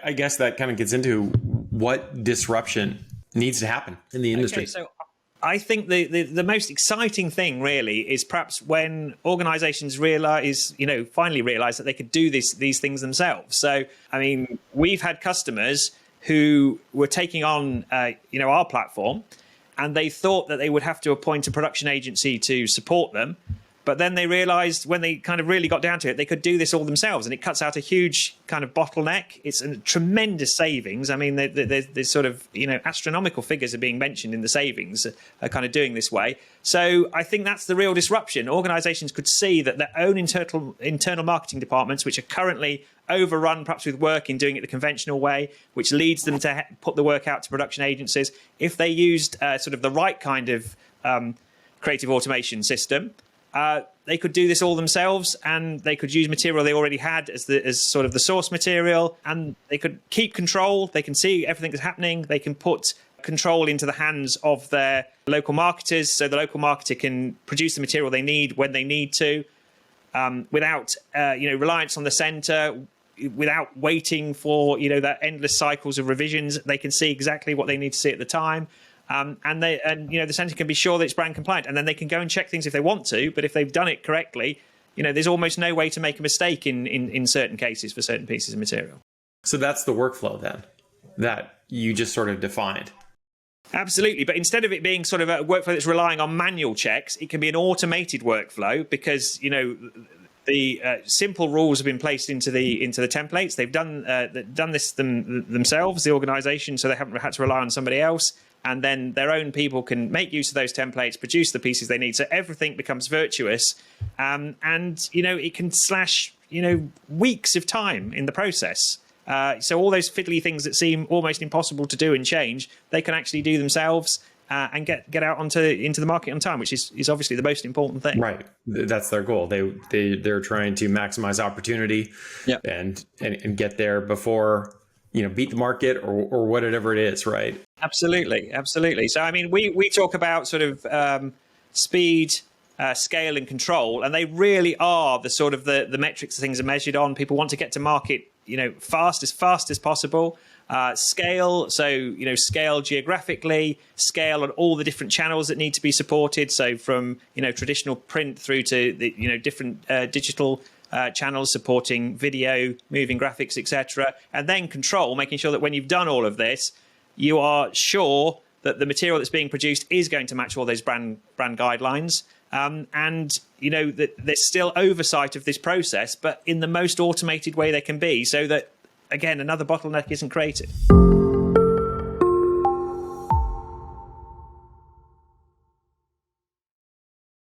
I guess that kind of gets into what disruption needs to happen in the industry. Okay, so I think the most exciting thing really is perhaps when organizations finally realize that they could do these things themselves. So, I mean, we've had customers who were taking on, our platform, and they thought that they would have to appoint a production agency to support them. But then they realized when they kind of really got down to it, they could do this all themselves, and it cuts out a huge kind of bottleneck. It's a tremendous savings. I mean, there's sort of, astronomical figures are being mentioned in the savings kind of doing this way. So I think that's the real disruption. Organizations could see that their own internal marketing departments, which are currently overrun perhaps with work in doing it the conventional way, which leads them to put the work out to production agencies. If they used sort of the right kind of creative automation system, they could do this all themselves, and they could use material they already had as sort of the source material, and they could keep control. They can see everything that's happening. They can put control into the hands of their local marketers, so the local marketer can produce the material they need when they need to, without reliance on the center, without waiting for that endless cycles of revisions. They can see exactly what they need to see at the time. And the centre can be sure that it's brand compliant, and then they can go and check things if they want to. But if they've done it correctly, there's almost no way to make a mistake in certain cases for certain pieces of material. So that's the workflow then that you just sort of defined. Absolutely. But instead of it being sort of a workflow that's relying on manual checks, it can be an automated workflow because, the simple rules have been placed into the templates. They've done this themselves, the organisation, so they haven't had to rely on somebody else. And then their own people can make use of those templates, produce the pieces they need. So everything becomes virtuous, and it can slash weeks of time in the process. So all those fiddly things that seem almost impossible to do and change, they can actually do themselves. And get out into the market on time, which is obviously the most important thing. Right, that's their goal. They're trying to maximize opportunity, and get there before beat the market or whatever it is. Right. Absolutely. So I mean, we talk about sort of speed, scale, and control, and they really are the sort of the metrics that things are measured on. People want to get to market fast as possible. Scale, so scale geographically, scale on all the different channels that need to be supported. So from traditional print through to the different digital channels supporting video, moving graphics, etc. And then control, making sure that when you've done all of this, you are sure that the material that's being produced is going to match all those brand guidelines. And that there's still oversight of this process, but in the most automated way they can be, so that again, another bottleneck isn't created.